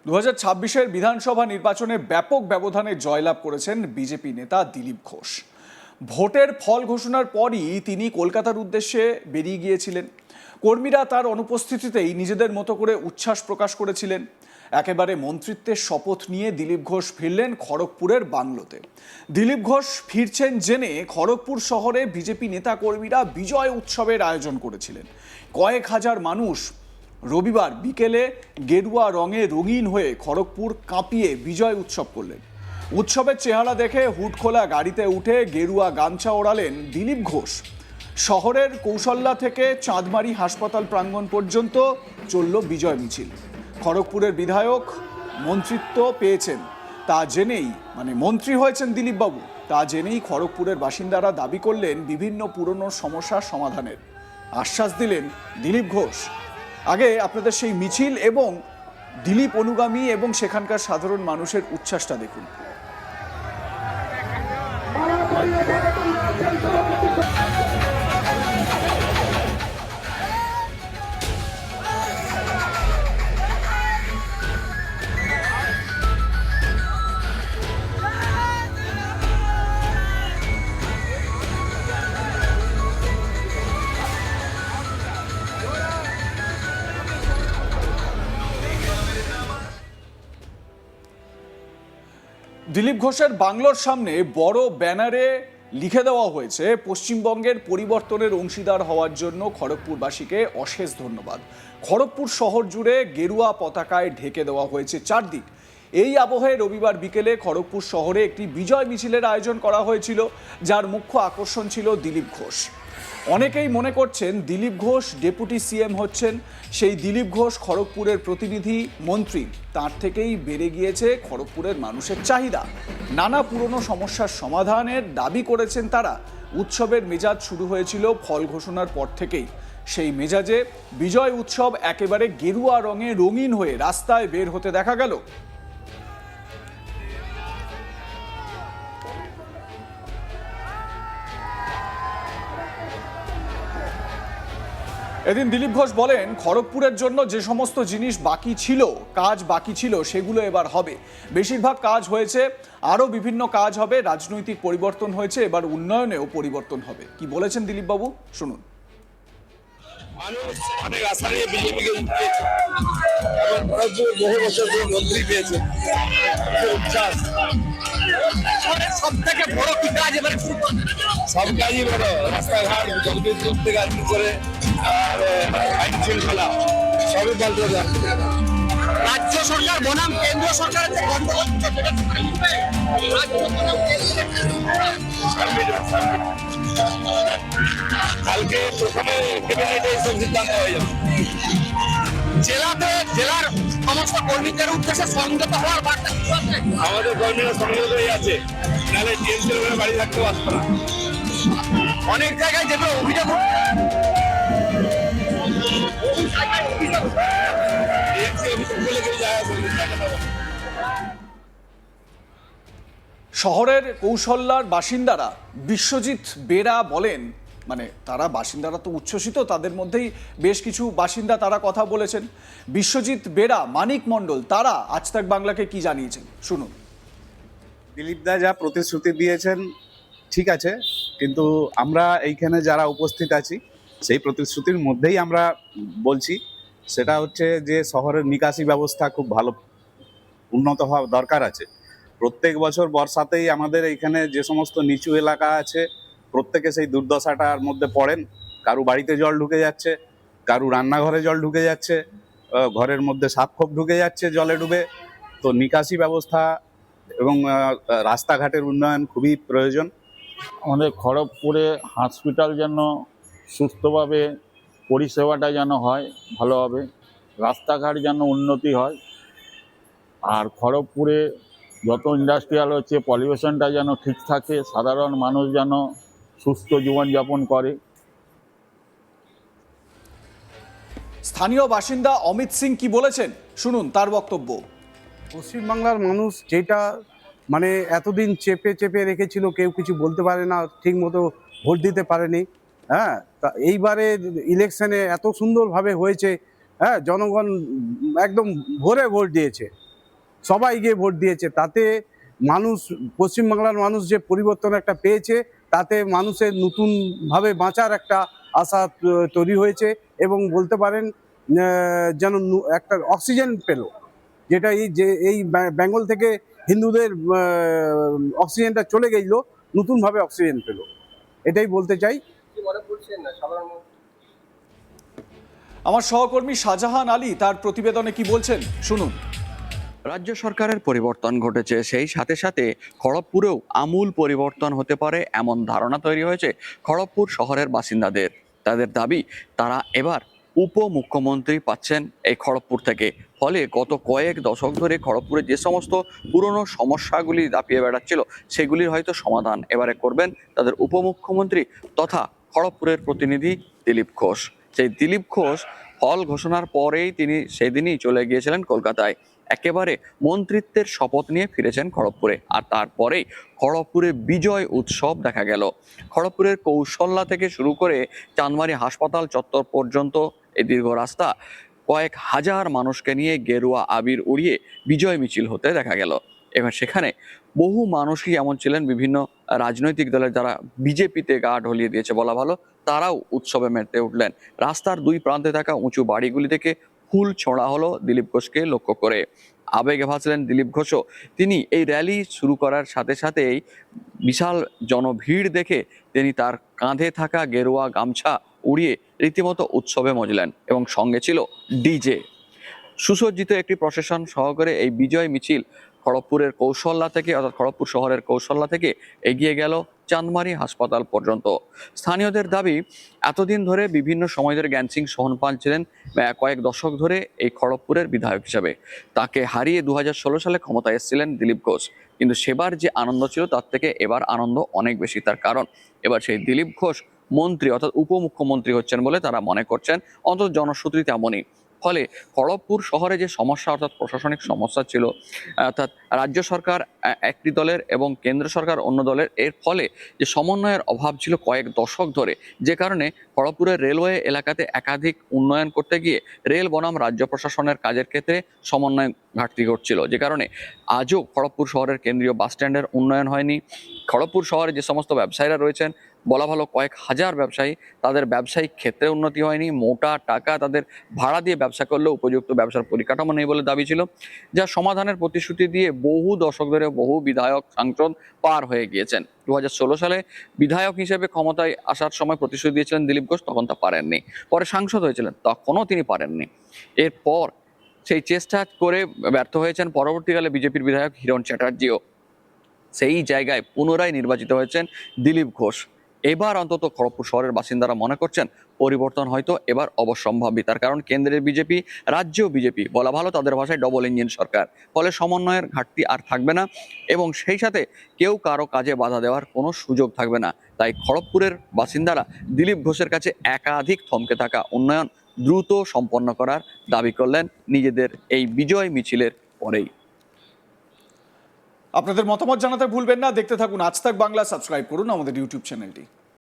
2026-এর বিধানসভা নির্বাচনে ব্যাপক ব্যবধানে জয়লাভ করেছেন বিজেপি নেতা দিলীপ ঘোষ। ভোটের ফল ঘোষণার পরই তিনি কলকাতার উদ্দেশ্যে বেরিয়ে গিয়েছিলেন। কর্মীরা তার অনুপস্থিতিতেই নিজেদের মতো করে উচ্ছ্বাস প্রকাশ করেছিলেন। একেবারে মন্ত্রিত্বের শপথ নিয়ে দিলীপ ঘোষ ফিরলেন খড়গপুরের বাংলোতে। দিলীপ ঘোষ ফিরছেন জেনে খড়গপুর শহরে বিজেপি নেতা কর্মীরা বিজয় উৎসবের আয়োজন করেছিলেন। কয়েক হাজার মানুষ রবিবার বিকেলে গেরুয়া রঙে রঙিন হয়ে খড়গপুর কাঁপিয়ে বিজয় উৎসব করলেন। উৎসবের চেহারা দেখে হুড খোলা গাড়িতে উঠে গেরুয়া গামছা ওড়ালেন দিলীপ ঘোষ। শহরের কৌশল্যা থেকে চাঁদমারি হাসপাতাল প্রাঙ্গণ পর্যন্ত চলল বিজয় মিছিল। খড়গপুরের বিধায়ক মন্ত্রিত্ব পেয়েছেন তা জেনেই মন্ত্রী হয়েছেন দিলীপবাবু তা জেনেই খড়গপুরের বাসিন্দারা দাবি করলেন বিভিন্ন পুরনো সমস্যার সমাধানের। আশ্বাস দিলেন দিলীপ ঘোষ। আগে আপনাদের সেই মিছিল এবং দিলীপ অনুগামী এবং সেখানকার সাধারণ মানুষের উচ্ছ্বাসটা দেখুন। দিলীপ ঘোষের বাংলোর সামনে বড় ব্যানারে লিখে দেওয়া হয়েছে, পশ্চিমবঙ্গের পরিবর্তনের অংশীদার হওয়ার জন্য খড়গপুরবাসীকে অশেষ ধন্যবাদ। খড়গপুর শহর জুড়ে গেরুয়া পতাকায় ঢেকে দেওয়া হয়েছে চারদিক। এই আবহে রবিবার বিকেলে খড়গপুর শহরে একটি বিজয় মিছিলের আয়োজন করা হয়েছিল, যার মুখ্য আকর্ষণ ছিল দিলীপ ঘোষ। অনেকেই মনে করছেন দিলীপ ঘোষ ডেপুটি সিএম হচ্ছেন। সেই দিলীপ ঘোষ খড়গপুরের প্রতিনিধি মন্ত্রী, তার থেকেই বেড়ে গিয়েছে খড়গপুরের মানুষের চাহিদা। নানা পুরনো সমস্যার সমাধানের দাবি করেছেন তারা। উৎসবের মেজাজ শুরু হয়েছিল ফল ঘোষণার পর থেকেই। সেই মেজাজে বিজয় উৎসব একেবারে গেরুয়া রঙে রঙিন হয়ে রাস্তায় বের হতে দেখা গেল। এদিন দিলীপ ঘোষ বলেন, খড়গপুরের জন্য যে সমস্ত জিনিস বাকি ছিল, কাজ বাকি ছিল, সেগুলো এবার হবে। বেশিরভাগ কাজ হয়েছে, আরও বিভিন্ন কাজ হবে। রাজনৈতিক পরিবর্তন হয়েছে, এবার উন্নয়নেও পরিবর্তন হবে। কি বলেছেন দিলীপ বাবু, শুনুন। মানুষ অনেক আশা নিয়ে বিজেপিকে জিতিয়েছে এবং খড়গপুর বহু বছর ধরে মন্ত্রী পেয়েছে। উচ্ছ্বাস সব থেকে বড় কি কাজ এবার সব কাজই বড়, রাস্তাঘাট জলবিদ্যুৎ করতে আরম্ভ করে আইন শৃঙ্খলা সবই পাল্টে দেয়। রাজ্য সরকার বনাম কেন্দ্র সরকারের যে গন্ডগোল কালকে প্রথমে ক্যাবিনেটে এইসব সিদ্ধান্ত হয়ে যাবে। জেলার সমস্ত কর্মীদের উদ্দেশ্যে সংযত হওয়ার বার্তা কিছু আছে? আমাদের কর্মীরা সংযত হয়ে আছে, নাহলে টিএমসির উপরে বাড়ি থাকতে পারতো না। অনেক জায়গায় যেগুলো অভিযোগ শহরের কৌশল্যার বাসিন্দারা বিশ্বজিৎ বেরা বলেন, তারা বাসিন্দারা তো উচ্ছ্বসিত, তাদের মধ্যেই বেশ কিছু বাসিন্দা তারা কথা বলেছেন। বিশ্বজিৎ বেরা, মানিক মণ্ডল, তারা আজ তাক বাংলাকে কি জানিয়েছেন শুনুন। দিলীপদা যা প্রতিশ্রুতি দিয়েছেন ঠিক আছে, কিন্তু আমরা এইখানে যারা উপস্থিত আছি সেই প্রতিশ্রুতির মধ্যেই আমরা বলছি, সেটা হচ্ছে যে শহরের নিকাশি ব্যবস্থা খুব ভালো উন্নত হওয়া দরকার আছে। প্রত্যেক বছর বর্ষাতেই আমাদের এইখানে যে সমস্ত নিচু এলাকা আছে প্রত্যেকে সেই দুর্দশাটার মধ্যে পড়েন। কারু বাড়িতে জল ঢুকে যাচ্ছে, কারু রান্নাঘরে জল ঢুকে যাচ্ছে, ঘরের মধ্যে সাপখোপ ঢুকে যাচ্ছে জলে ডুবে। তো নিকাশি ব্যবস্থা এবং রাস্তাঘাটের উন্নয়ন খুবই প্রয়োজন। আমাদের খড়গপুরে হসপিটাল যেন সুস্থভাবে পরিষেবাটা যেন হয় ভালোভাবে, রাস্তাঘাট যেন উন্নতি হয়, আর খড়গপুরে যত ইন্ডাস্ট্রিয়াল হচ্ছে পলিউশনটা যেন ঠিক থাকে, সাধারণ মানুষ যেন সুস্থ জীবনযাপন করে। স্থানীয় বাসিন্দা অমিত সিং কি বলেছেন শুনুন তার বক্তব্য। পশ্চিমবাংলার মানুষ যেটা এতদিন চেপে চেপে রেখেছিল, কেউ কিছু বলতে পারে না, ঠিক মতো ভোট দিতে পারেনি। হ্যাঁ, তা এইবারে ইলেকশনে এত সুন্দরভাবে হয়েছে। হ্যাঁ, জনগণ একদম ভোরে ভোট দিয়েছে। সবাই গিয়ে ভোট দিয়েছে, তাতে মানুষ, পশ্চিমবাংলার মানুষ যে পরিবর্তন একটা পেয়েছে, তাতে মানুষের নতুনভাবে বাঁচার একটা আশা তৈরি হয়েছে এবং বলতে পারেন যেন একটা অক্সিজেন পেল, যেটা এই বেঙ্গল থেকে হিন্দুদের অক্সিজেনটা চলে গেছিল, নতুনভাবে অক্সিজেন পেল, এটাই বলতে চাই। আমার সহকর্মী শাহজাহান আলী তার প্রতিবেদনে কি বলছেন শুনুন। রাজ্য সরকারের পরিবর্তন ঘটেছে, সেই সাথে সাথে খড়গপুরেও আমূল পরিবর্তন হতে পারে এমন ধারণা তৈরি হয়েছে খড়গপুর শহরের বাসিন্দাদের। তাদের দাবি তারা এবার উপমুখ্যমন্ত্রী পাচ্ছেন এই খড়গপুর থেকে। ফলে গত কয়েক দশক ধরে খড়গপুরে যে সমস্ত পুরনো সমস্যাগুলি দাপিয়ে বেড়াচ্ছিল সেগুলির হয়তো সমাধান এবারে করবেন তাদের উপমুখ্যমন্ত্রী তথা খড়গপুরের প্রতিনিধি দিলীপ ঘোষ। সেই দিলীপ ঘোষ ফল ঘোষণার পরেই তিনি সেদিনই চলে গিয়েছিলেন কলকাতায়, একেবারে মন্ত্রিত্বের শপথ নিয়ে ফিরেছেন খড়গপুরে। আর তারপরেই খড়গপুরে বিজয় উৎসব দেখা গেল। খড়গপুরের কৌশল্যা থেকে শুরু করে চাঁদমারি হাসপাতাল চত্বর পর্যন্ত এই দীর্ঘ রাস্তা কয়েক হাজার মানুষকে নিয়ে গেরুয়া আবির উড়িয়ে বিজয় মিছিল হতে দেখা গেল। এবার সেখানে বহু মানুষই এমন ছিলেন বিভিন্ন রাজনৈতিক দলের যারা বিজেপিতে গা ঢলিয়ে দিয়েছে বলা ভালো, তারাও উৎসবে মেতে উঠলেন। রাস্তার দুই প্রান্তে থাকা উঁচু বাড়িগুলি থেকে ফুল ছোঁড়া হলো দিলীপ ঘোষকে লক্ষ্য করে। আবেগে ভাসলেন দিলীপ ঘোষও। তিনি এই র্যালি শুরু করার সাথে সাথেই বিশাল জনভিড় দেখে তিনি তার কাঁধে থাকা গেরুয়া গামছা উড়িয়ে রীতিমতো উৎসবে মজলেন এবং সঙ্গে ছিল ডিজে। সুসজ্জিত একটি প্রশাসন সহকারে এই বিজয় মিছিল খড়গপুরের কৌশল্যা থেকে অর্থাৎ খড়গপুর শহরের কৌশল্যা থেকে এগিয়ে গেল চাঁদমারি হাসপাতাল পর্যন্ত। স্থানীয়দের দাবি এতদিন ধরে বিভিন্ন সময় ধরে জ্ঞান সিং সোহনপাল ছিলেন কয়েক দশক ধরে এই খড়গপুরের বিধায়ক হিসাবে। তাকে হারিয়ে 2016 সালে ক্ষমতায় এসেছিলেন দিলীপ ঘোষ, কিন্তু সেবার যে আনন্দ ছিল তার থেকে এবার আনন্দ অনেক বেশি। তার কারণ এবার সেই দিলীপ ঘোষ মন্ত্রী অর্থাৎ উপমুখ্যমন্ত্রী হচ্ছেন বলে তারা মনে করছেন, অন্তত জনশ্রুতি তেমনই। ফলে খড়গপুর শহরে যে সমস্যা অর্থাৎ প্রশাসনিক সমস্যা ছিল, অর্থাৎ রাজ্য সরকার একটি দলের এবং কেন্দ্র সরকার অন্য দলের, এর ফলে যে সমন্বয়ের অভাব ছিল কয়েক দশক ধরে, যে কারণে খড়গপুরের রেলওয়ে এলাকাতে একাধিক উন্নয়ন করতে গিয়ে রেল বনাম রাজ্য প্রশাসনের কাজের ক্ষেত্রে সমন্বয় ঘাটতি ঘটছিল, যে কারণে আজও খড়গপুর শহরের কেন্দ্রীয় বাস স্ট্যান্ডের উন্নয়ন হয়নি। খড়গপুর শহরে যে সমস্ত ব্যবসায়ীরা রয়েছেন, বলা ভালো কয়েক হাজার ব্যবসায়ী, তাদের ব্যবসায়িক ক্ষেত্রে উন্নতি হয়নি। মোটা টাকা তাদের ভাড়া দিয়ে ব্যবসা করলেও উপযুক্ত ব্যবসার পরিকাঠামো নেই বলে দাবি ছিল, যা সমাধানের প্রতিশ্রুতি দিয়ে বহু দশক ধরে বহু বিধায়ক সাংসদ পার হয়ে গিয়েছেন। 2016 সালে বিধায়ক হিসেবে ক্ষমতায় আসার সময় প্রতিশ্রুতি দিয়েছিলেন দিলীপ ঘোষ, তখন তা পারেননি। পরে সাংসদ হয়েছিলেন, তখনও তিনি পারেননি। এরপর সেই চেষ্টা করে ব্যর্থ হয়েছেন পরবর্তীকালে বিজেপির বিধায়ক হিরণ চ্যাটার্জিও। সেই জায়গায় পুনরায় নির্বাচিত হয়েছেন দিলীপ ঘোষ। এবার অন্তত খড়গপুর শহরের বাসিন্দারা মনে করছেন পরিবর্তন হয়তো এবার অবশ্যম্ভাবী। তার কারণ কেন্দ্রের বিজেপি, রাজ্যেও বিজেপি, বলা ভালো তাদের ভাষায় ডবল ইঞ্জিন সরকার। ফলে সমন্বয়ের ঘাটতি আর থাকবে না এবং সেই সাথে কেউ কারো কাজে বাধা দেওয়ার কোনো সুযোগ থাকবে না। তাই খড়গপুরের বাসিন্দারা দিলীপ ঘোষের কাছে একাধিক থমকে থাকা উন্নয়ন দ্রুত সম্পন্ন করার দাবি করলেন নিজেদের এই বিজয় মিছিলের পরেই। আপনাদের মতামত জানাতে ভুলবেন না। দেখতে থাকুন আজ তাক বাংলা, সাবস্ক্রাইব করুন আমাদের ইউটিউব চ্যানেলটি।